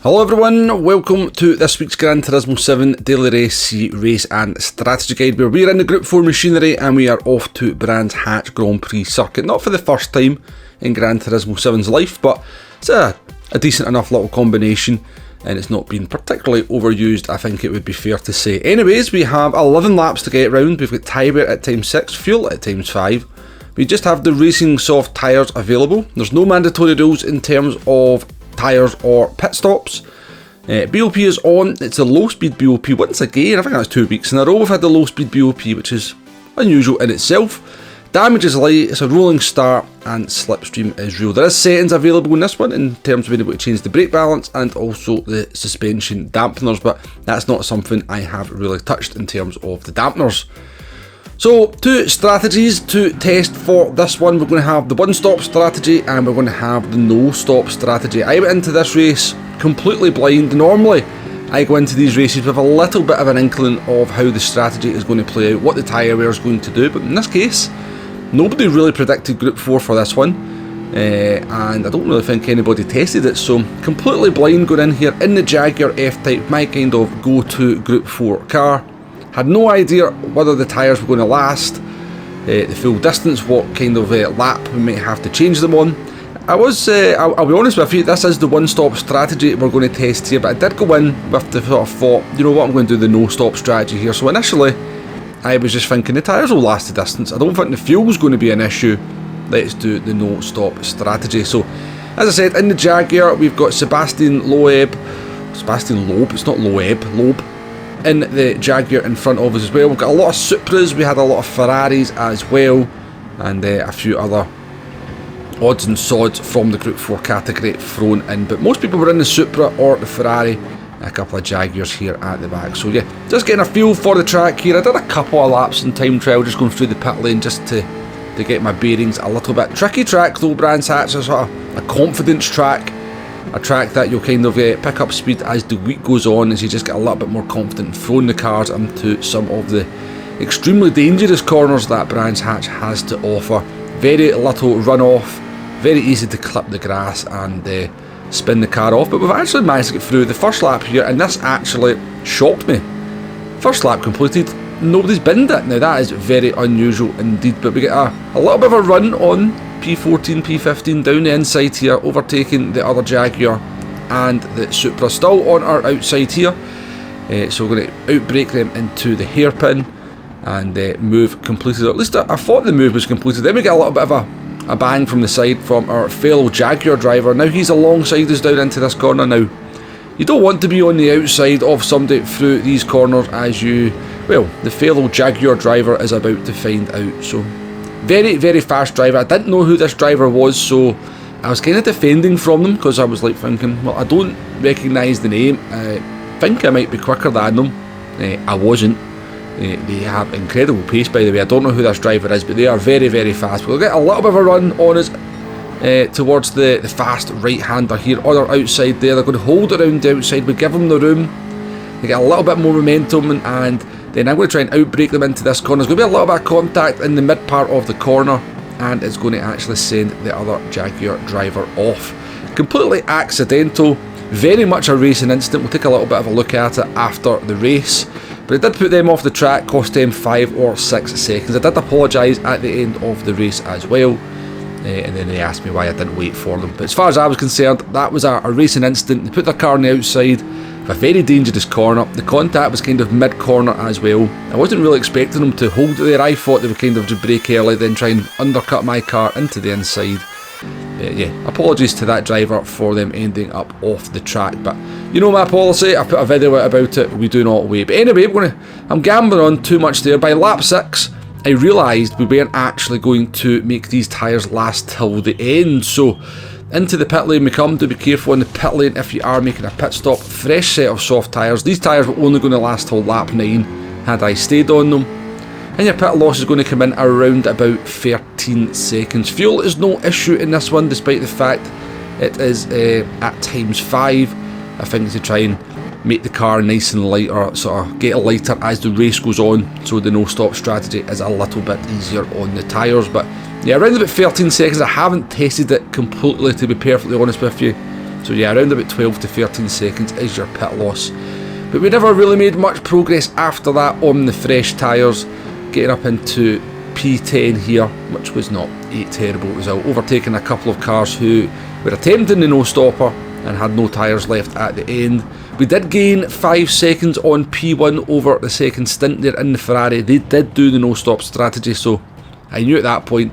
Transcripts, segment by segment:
Hello everyone, welcome to this week's Gran Turismo 7 Daily Race and Strategy Guide, where we are in the Group 4 machinery and we are off to Brands Hatch Grand Prix circuit. Not for the first time in Gran Turismo 7's life, but it's a decent enough little combination and it's not been particularly overused, I think it would be fair to say. Anyways, we have 11 laps to get round. We've got tyre wear at times 6, fuel at times 5. We just have the racing soft tyres available. There's no mandatory rules in terms of tyres or pit stops. BOP is on. It's a low speed BOP once again. I think that's 2 weeks in a row we've had the low speed BOP, which is unusual in itself. Damage is light, it's a rolling start, and slipstream is real. There is settings available in this one in terms of being able to change the brake balance and also the suspension dampeners, but that's not something I have really touched in terms of the dampeners. So, 2 strategies to test for this one. We're going to have the one-stop strategy and we're going to have the no-stop strategy. I went into this race completely blind. Normally, I go into these races with a little bit of an inkling of how the strategy is going to play out, what the tyre wear is going to do, but in this case, nobody really predicted Group 4 for this one, and I don't really think anybody tested it, so completely blind going in here in the Jaguar F-Type, my kind of go-to Group 4 car. Had no idea whether the tyres were going to last, the full distance, what kind of lap we might have to change them on. I'll be honest with you, this is the one-stop strategy we're going to test here, but I did go in with the sort of thought, you know what, I'm going to do the no-stop strategy here. So initially, I was just thinking the tyres will last the distance. I don't think the fuel's going to be an issue. Let's do the no-stop strategy. So, as I said, in the Jaguar, we've got Sebastian Loeb, it's not Loeb, in the Jaguar in front of us as well. We've got a lot of Supras, we had a lot of Ferraris as well, and a few other odds and sods from the Group 4 category thrown in, but most people were in the Supra or the Ferrari, a couple of Jaguars here at the back. So yeah, just getting a feel for the track here. I did a couple of laps in time trial, just going through the pit lane just to get my bearings a little bit. Tricky track though, Brands Hatch is sort of a confidence track. A track that you'll kind of pick up speed as the week goes on, as you just get a little bit more confident in throwing the cars into some of the extremely dangerous corners that Brands Hatch has to offer. Very little runoff, very easy to clip the grass and spin the car off, but we've actually managed to get through the first lap here, and this actually shocked me. First lap completed, nobody's binned it. Now that is very unusual indeed, but we get a little bit of a run on P14, P15 down the inside here, overtaking the other Jaguar and the Supra, still on our outside here. So we're going to outbrake them into the hairpin and move completed. At least I thought the move was completed. Then we get a little bit of a bang from the side from our fellow Jaguar driver. Now he's alongside us down into this corner. Now, you don't want to be on the outside of somebody through these corners, as the fellow Jaguar driver is about to find out. So, very, very fast driver. I didn't know who this driver was, so I was kind of defending from them, because I was like thinking, well, I don't recognise the name. I think I might be quicker than them. I wasn't. They have incredible pace, by the way. I don't know who this driver is, but they are very, very fast. We'll get a little bit of a run on us towards the fast right-hander here on our outside there. They're going to hold around the outside. We give them the room. They get a little bit more momentum, and then I'm going to try and outbrake them into this corner. There's going to be a little bit of contact in the mid part of the corner, and it's going to actually send the other Jaguar driver off. Completely accidental, very much a racing incident. We'll take a little bit of a look at it after the race. But it did put them off the track, cost them 5 or 6 seconds. I did apologise at the end of the race as well, and then they asked me why I didn't wait for them. But as far as I was concerned, that was a racing incident. They put their car on the outside of a very dangerous corner. The contact was kind of mid-corner as well. I wasn't really expecting them to hold it there. I thought they would kind of just brake early, then try and undercut my car into the inside. Yeah, apologies to that driver for them ending up off the track, but you know my policy, I put a video out about it, we do not wait. But anyway, I'm gambling on too much there. By lap 6, I realised we weren't actually going to make these tyres last till the end, so into the pit lane we come. Do be careful in the pit lane if you are making a pit stop. Fresh set of soft tyres. These tyres were only going to last till lap 9 had I stayed on them. And your pit loss is going to come in around about 13 seconds. Fuel is no issue in this one, despite the fact it is at times 5. I think to try and make the car nice and light, or sort of get it lighter as the race goes on, so the no-stop strategy is a little bit easier on the tyres. But yeah, around about 13 seconds. I haven't tested it completely, to be perfectly honest with you. So yeah, around about 12 to 13 seconds is your pit loss. But we never really made much progress after that on the fresh tyres, getting up into P10 here, which was not a terrible result, overtaking a couple of cars who were attempting the no-stopper and had no tyres left at the end. We did gain 5 seconds on P1 over the second stint there in the Ferrari. They did do the no-stop strategy, so I knew at that point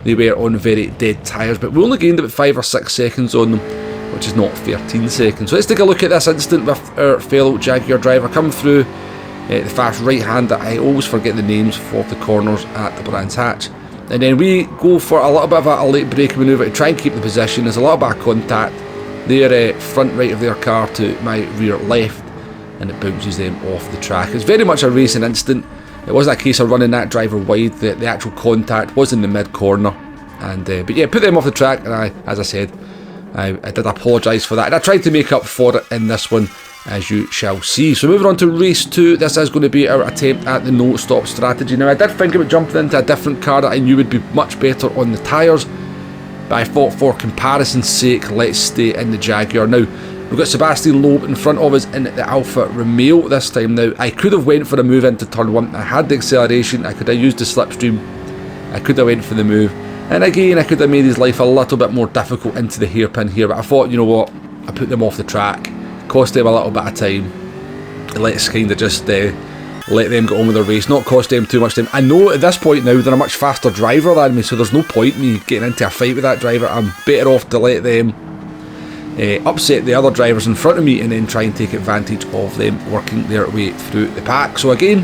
they were on very dead tyres, but we only gained about 5 or 6 seconds on them, which is not 13 seconds. So let's take a look at this incident with our fellow Jaguar driver coming through the fast right hand. I always forget the names for the corners at the Brands Hatch. And then we go for a little bit of a late braking manoeuvre to try and keep the position. There's a little bit of contact. Their front right of their car to my rear left, and it bounces them off the track. It's very much a racing incident. It wasn't a case of running that driver wide. The actual contact was in the mid corner, and but yeah, put them off the track. And as I said, I did apologise for that, and I tried to make up for it in this one, as you shall see. So moving on to race 2, this is going to be our attempt at the no-stop strategy. Now I did think about jumping into a different car that I knew would be much better on the tyres, but I thought for comparison's sake, let's stay in the Jaguar. Now, we've got Sebastian Loeb in front of us in the Alfa Romeo this time. Now, I could have went for a move into turn 1. I had the acceleration, I could have used the slipstream, I could have went for the move. And again, I could have made his life a little bit more difficult into the hairpin here, but I thought, you know what, I put them off the track, cost them a little bit of time, and let's kind of just let them get on with their race, not cost them too much time. I know at this point now they're a much faster driver than me, so there's no point in me getting into a fight with that driver. I'm better off to let them upset the other drivers in front of me and then try and take advantage of them working their way through the pack. So again,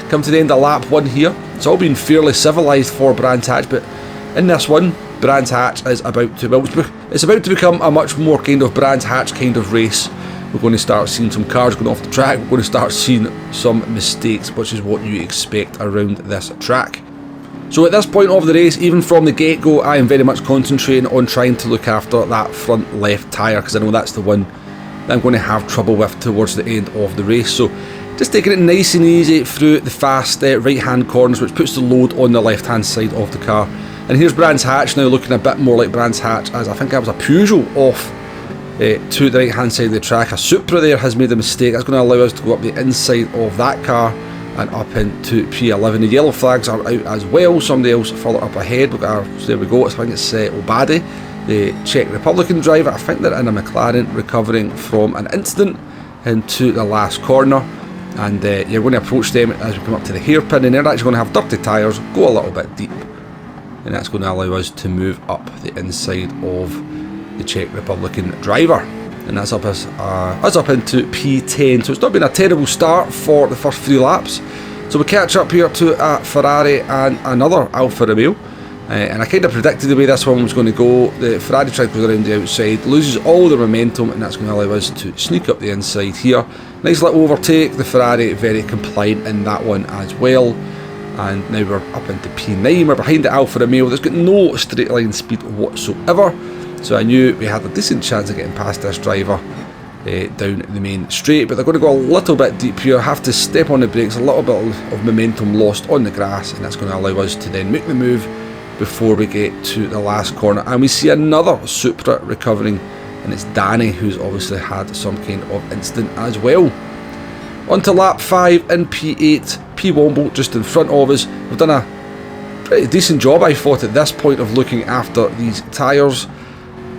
come to the end of lap 1 here. It's all been fairly civilised for Brands Hatch, but in this one, Brands Hatch is about to, well, it's about to become a much more kind of Brands Hatch kind of race. We're going to start seeing some cars going off the track. We're going to start seeing some mistakes, which is what you expect around this track. So at this point of the race, even from the get-go, I am very much concentrating on trying to look after that front left tyre, because I know that's the one that I'm going to have trouble with towards the end of the race. So just taking it nice and easy through the fast right-hand corners, which puts the load on the left-hand side of the car. And here's Brands Hatch now looking a bit more like Brands Hatch, as I think that was a Peugeot off to the right hand side of the track. A Supra there has made a mistake. That's going to allow us to go up the inside of that car and up into P11. The yellow flags are out as well. Somebody else further up ahead. So there we go. I think it's Obade, the Czech Republican driver. I think they're in a McLaren recovering from an incident into the last corner. And you're going to approach them as we come up to the hairpin, and they're actually going to have dirty tyres, go a little bit deep, and that's going to allow us to move up the inside of the Czech Republican driver, and that's up us up into P10. So it's not been a terrible start for the first 3 laps. So we catch up here to a Ferrari and another Alfa Romeo, and I kind of predicted the way this one was going to go. The Ferrari tried to go around the outside, loses all the momentum, and that's going to allow us to sneak up the inside here. Nice little overtake. The Ferrari very compliant in that one as well. And now we're up into P9. We're behind the Alfa Romeo that's got no straight line speed whatsoever. So I knew we had a decent chance of getting past this driver down the main straight. But they're going to go a little bit deep here. Have to step on the brakes. A little bit of momentum lost on the grass. And that's going to allow us to then make the move before we get to the last corner. And we see another Supra recovering. And it's Danny, who's obviously had some kind of incident as well. On to lap 5 in P8. P1 just in front of us. We've done a pretty decent job, I thought, at this point of looking after these tyres.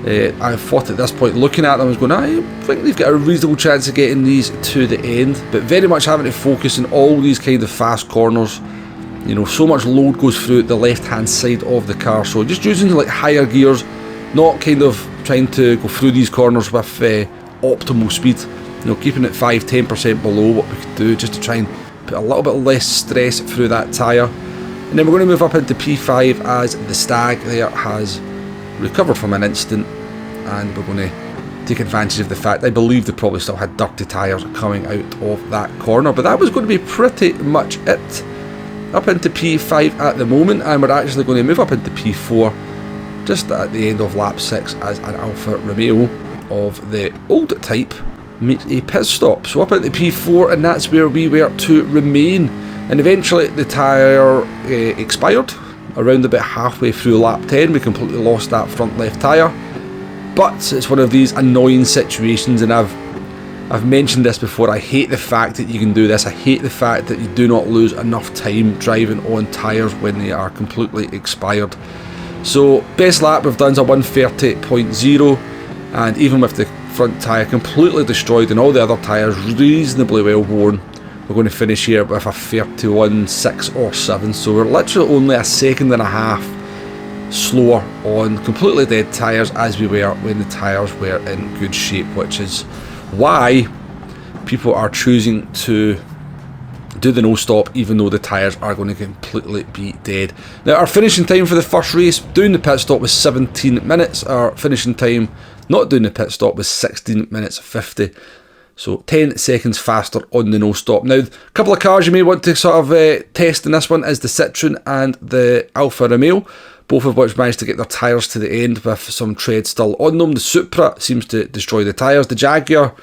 I thought at this point, looking at them, I was going, I think they've got a reasonable chance of getting these to the end, but very much having to focus on all these kind of fast corners. You know, so much load goes through the left-hand side of the car, so just using like higher gears, not kind of trying to go through these corners with optimal speed. You know, keeping it 5-10% below what we could do, just to try and put a little bit less stress through that tyre. And then we're going to move up into P5 as the Stag there has recovered from an incident, and we're going to take advantage of the fact I believe they probably still had dirty tyres coming out of that corner, but that was going to be pretty much it. Up into P5 at the moment, and we're actually going to move up into P4 just at the end of lap 6 as an Alfa Romeo of the old type makes a pit stop. So up into P4, and that's where we were to remain. And eventually the tyre expired around about halfway through lap 10. We completely lost that front left tyre, But it's one of these annoying situations, and I've mentioned this before. I hate the fact that you can do this. I hate the fact that you do not lose enough time driving on tyres when they are completely expired. So best lap we've done is a 1:30.0, and even with the front tyre completely destroyed and all the other tyres reasonably well worn, we're going to finish here with a 31.6 or 7. So we're literally only a second and a half slower on completely dead tyres as we were when the tyres were in good shape, which is why people are choosing to do the no stop even though the tyres are going to completely be dead. Now our finishing time for the first race doing the pit stop was 17 minutes. Our finishing time not doing the pit stop was 16 minutes 50. So 10 seconds faster on the no stop. Now, a couple of cars you may want to sort of test in this one is the Citroen and the Alfa Romeo, both of which managed to get their tyres to the end with some tread still on them. The Supra seems to destroy the tyres. The Jaguar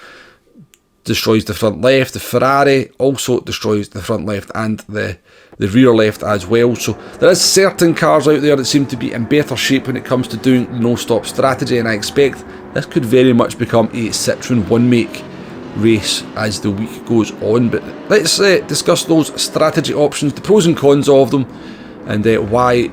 destroys the front left. The Ferrari also destroys the front left and the rear left as well. So there is certain cars out there that seem to be in better shape when it comes to doing the no stop strategy, and I expect this could very much become a Citroen one make race as the week goes on. But let's discuss those strategy options, the pros and cons of them, and why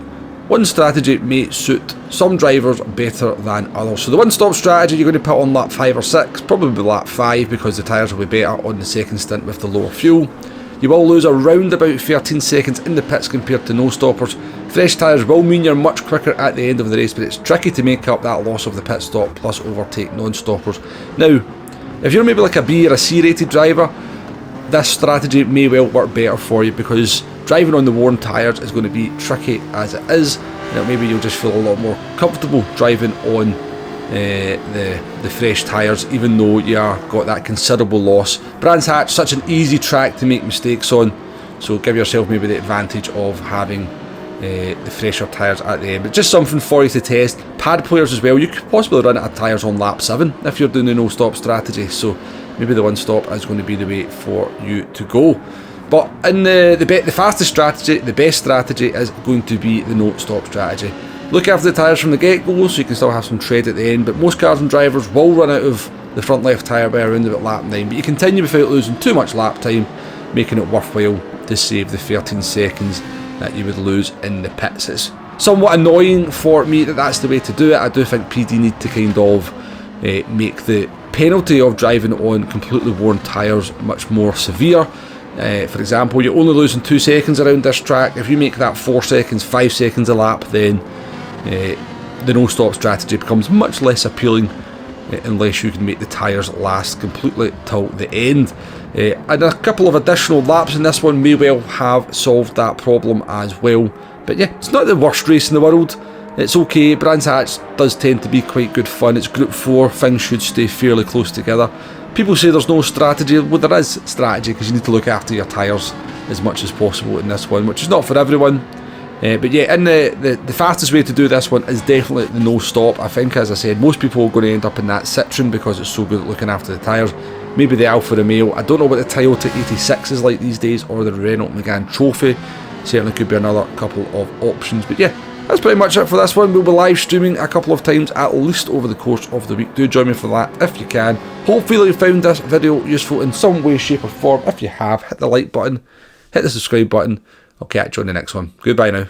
one strategy may suit some drivers better than others. So the one stop strategy you're going to put on lap 5 or 6, probably lap 5 because the tyres will be better on the second stint with the lower fuel. You will lose around about 13 seconds in the pits compared to no stoppers. Fresh tyres will mean you're much quicker at the end of the race, but it's tricky to make up that loss of the pit stop plus overtake non-stoppers. Now, if you're maybe like a B or a C rated driver, this strategy may well work better for you because driving on the worn tyres is going to be tricky as it is. Now maybe you'll just feel a lot more comfortable driving on the fresh tyres, even though you are got that considerable loss. Brands Hatch, such an easy track to make mistakes on, so give yourself maybe the advantage of having the fresher tyres at the end. But just something for you to test. Pad players as well, you could possibly run out of tyres on lap 7 if you're doing the no stop strategy, so maybe the one stop is going to be the way for you to go. But in the fastest strategy, the best strategy is going to be the no stop strategy. Look after the tyres from the get-go so you can still have some tread at the end, but most cars and drivers will run out of the front left tyre by around about lap 9, but you continue without losing too much lap time, making it worthwhile to save the 13 seconds that you would lose in the pits. It's somewhat annoying for me that that's the way to do it. I do think PD need to kind of make the penalty of driving on completely worn tyres much more severe. For example, you're only losing 2 seconds around this track. If you make that 4 seconds, 5 seconds a lap, then the no stop strategy becomes much less appealing unless you can make the tyres last completely till the end. And a couple of additional laps in this one may well have solved that problem as well. But yeah, it's not the worst race in the world. It's okay. Brands Hatch does tend to be quite good fun. It's Group 4, things should stay fairly close together. People say there's no strategy. Well, there is strategy because you need to look after your tyres as much as possible in this one, which is not for everyone. But yeah, in the fastest way to do this one is definitely the no stop. I think, as I said, most people are going to end up in that Citroen because it's so good at looking after the tyres. Maybe the Alfa Romeo. I don't know what the Toyota 86 is like these days, or the Renault Megane Trophy. Certainly could be another couple of options. But yeah, that's pretty much it for this one. We'll be live streaming a couple of times at least over the course of the week. Do join me for that if you can. Hopefully you found this video useful in some way, shape or form. If you have, hit the like button, hit the subscribe button. I'll catch you on the next one. Goodbye now.